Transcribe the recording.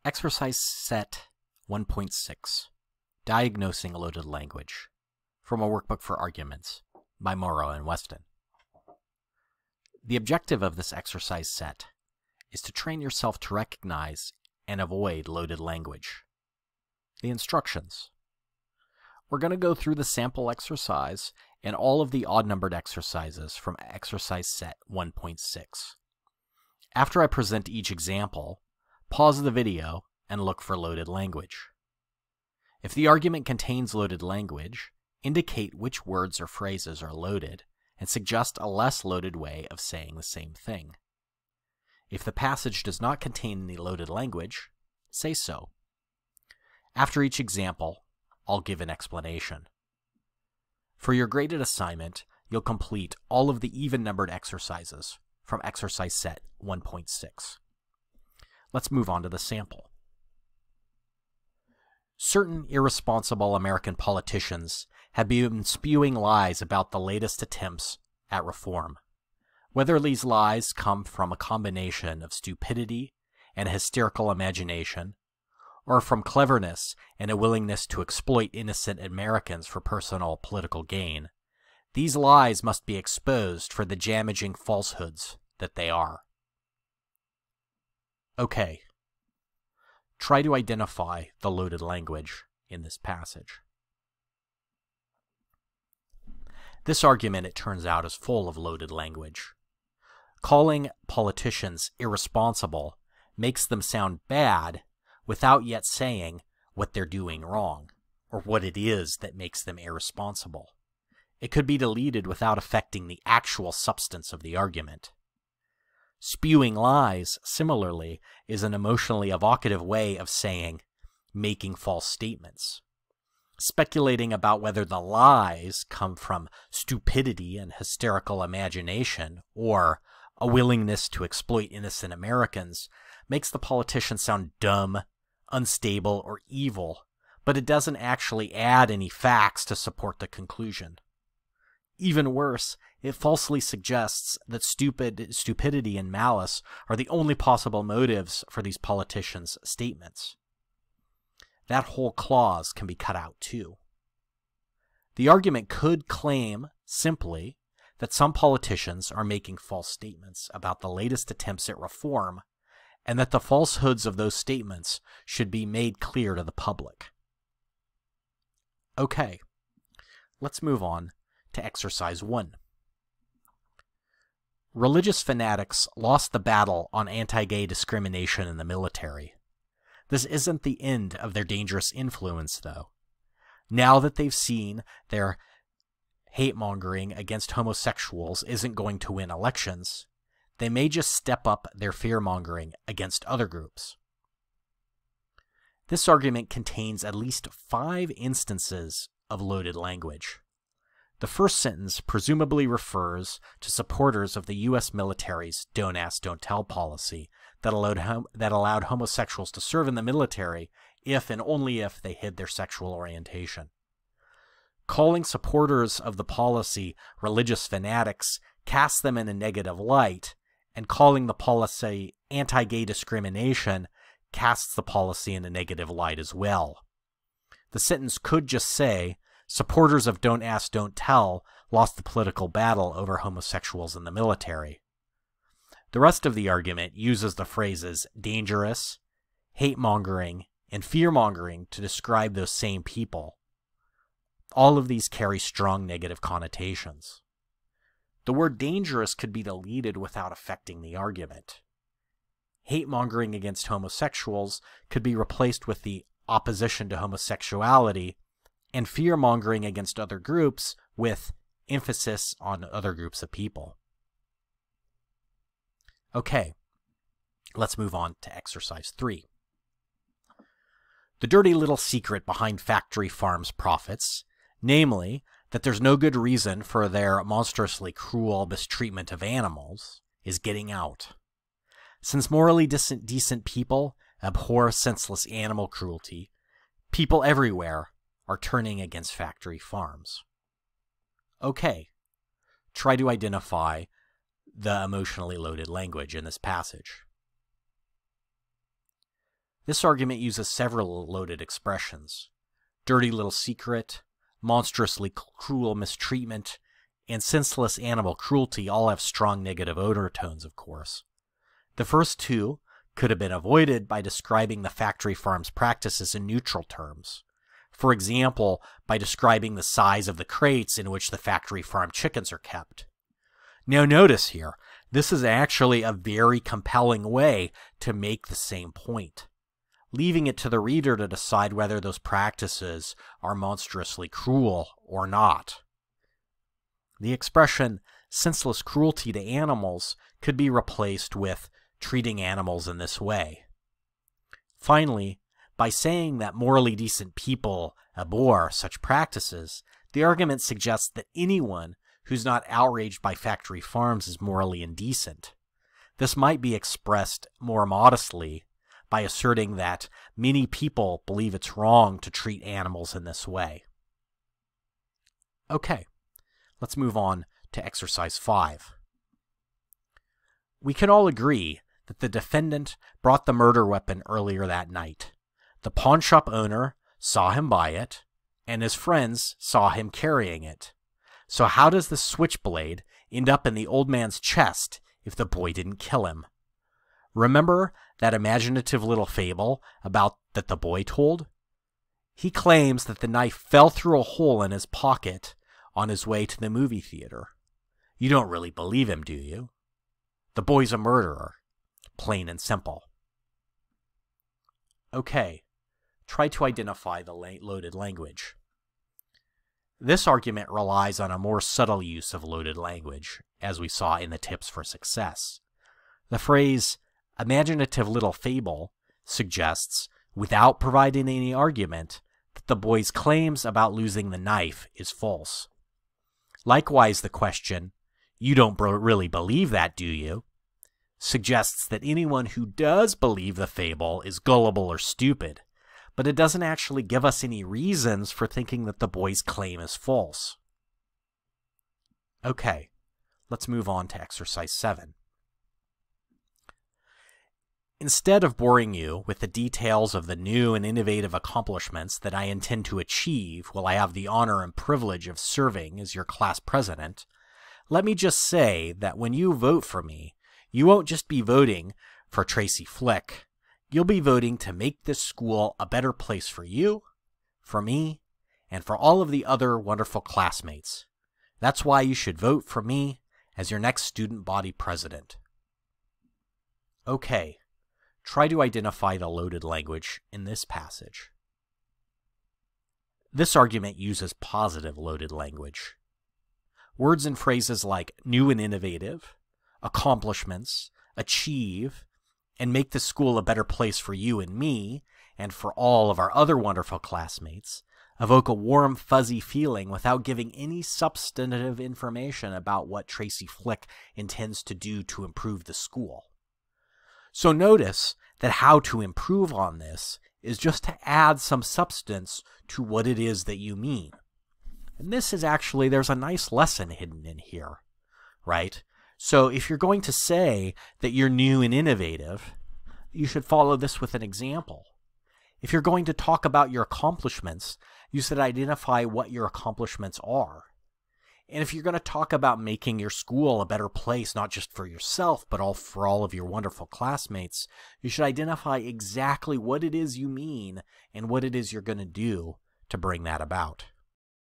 Exercise Set 1.6, Diagnosing Loaded Language, from a Workbook for Arguments, by Morrow and Weston. The objective of this exercise set is to train yourself to recognize and avoid loaded language. The instructions. We're going to go through the sample exercise and all of the odd-numbered exercises from Exercise Set 1.6. After I present each example, pause the video and look for loaded language. If the argument contains loaded language, indicate which words or phrases are loaded and suggest a less loaded way of saying the same thing. If the passage does not contain any loaded language, say so. After each example, I'll give an explanation. For your graded assignment, you'll complete all of the even-numbered exercises from Exercise Set 1.6. Let's move on to the sample. Certain irresponsible American politicians have been spewing lies about the latest attempts at reform. Whether these lies come from a combination of stupidity and hysterical imagination, or from cleverness and a willingness to exploit innocent Americans for personal political gain, these lies must be exposed for the damaging falsehoods that they are. Okay. Try to identify the loaded language in this passage. This argument, it turns out, is full of loaded language. Calling politicians irresponsible makes them sound bad without yet saying what they're doing wrong, or what it is that makes them irresponsible. It could be deleted without affecting the actual substance of the argument. Spewing lies, similarly, is an emotionally evocative way of saying, making false statements. Speculating about whether the lies come from stupidity and hysterical imagination, or a willingness to exploit innocent Americans, makes the politician sound dumb, unstable, or evil, but it doesn't actually add any facts to support the conclusion. Even worse, it falsely suggests that stupidity and malice are the only possible motives for these politicians' statements. That whole clause can be cut out too. The argument could claim simply that some politicians are making false statements about the latest attempts at reform, and that the falsehoods of those statements should be made clear to the public. Okay, let's move on to Exercise 1. Religious fanatics lost the battle on anti-gay discrimination in the military. This isn't the end of their dangerous influence, though. Now that they've seen their hate-mongering against homosexuals isn't going to win elections, they may just step up their fear-mongering against other groups. This argument contains at least 5 instances of loaded language. The first sentence presumably refers to supporters of the U.S. military's Don't Ask, Don't Tell policy that allowed homosexuals to serve in the military if and only if they hid their sexual orientation. Calling supporters of the policy religious fanatics casts them in a negative light, and calling the policy anti-gay discrimination casts the policy in a negative light as well. The sentence could just say, supporters of Don't Ask, Don't Tell lost the political battle over homosexuals in the military. The rest of the argument uses the phrases dangerous, hate-mongering, and fear-mongering to describe those same people. All of these carry strong negative connotations. The word dangerous could be deleted without affecting the argument. Hate-mongering against homosexuals could be replaced with the opposition to homosexuality, and fear-mongering against other groups with emphasis on other groups of people. Okay, let's move on to Exercise 3. The dirty little secret behind factory farms' profits, namely, that there's no good reason for their monstrously cruel mistreatment of animals, is getting out. Since morally decent people abhor senseless animal cruelty, people everywhere are turning against factory farms. Okay, try to identify the emotionally loaded language in this passage. This argument uses several loaded expressions. Dirty little secret, monstrously cruel mistreatment, and senseless animal cruelty all have strong negative overtones, of course. The first two could have been avoided by describing the factory farm's practices in neutral terms. For example, by describing the size of the crates in which the factory farm chickens are kept. Now notice here, this is actually a very compelling way to make the same point, leaving it to the reader to decide whether those practices are monstrously cruel or not. The expression senseless cruelty to animals could be replaced with treating animals in this way. Finally, by saying that morally decent people abhor such practices, the argument suggests that anyone who's not outraged by factory farms is morally indecent. This might be expressed more modestly by asserting that many people believe it's wrong to treat animals in this way. Okay, let's move on to exercise 5. We can all agree that the defendant brought the murder weapon earlier that night. The pawnshop owner saw him buy it, and his friends saw him carrying it. So how does the switchblade end up in the old man's chest if the boy didn't kill him? Remember that imaginative little fable about that the boy told? He claims that the knife fell through a hole in his pocket on his way to the movie theater. You don't really believe him, do you? The boy's a murderer. Plain and simple. Okay, try to identify the loaded language. This argument relies on a more subtle use of loaded language, as we saw in the tips for success. The phrase, imaginative little fable, suggests, without providing any argument, that the boy's claims about losing the knife is false. Likewise, the question, you don't really believe that, do you? Suggests that anyone who does believe the fable is gullible or stupid, but it doesn't actually give us any reasons for thinking that the boy's claim is false. Okay, let's move on to exercise 7. Instead of boring you with the details of the new and innovative accomplishments that I intend to achieve while I have the honor and privilege of serving as your class president, let me just say that when you vote for me, you won't just be voting for Tracy Flick. You'll be voting to make this school a better place for you, for me, and for all of the other wonderful classmates. That's why you should vote for me as your next student body president. Okay, try to identify the loaded language in this passage. This argument uses positive loaded language. Words and phrases like new and innovative, accomplishments, achieve, and make the school a better place for you and me, and for all of our other wonderful classmates, evoke a warm, fuzzy feeling without giving any substantive information about what Tracy Flick intends to do to improve the school. So notice that how to improve on this is just to add some substance to what it is that you mean. And this is actually, there's a nice lesson hidden in here, right? So if you're going to say that you're new and innovative, you should follow this with an example. If you're going to talk about your accomplishments, you should identify what your accomplishments are. And if you're going to talk about making your school a better place, not just for yourself, but for all of your wonderful classmates, you should identify exactly what it is you mean and what it is you're going to do to bring that about.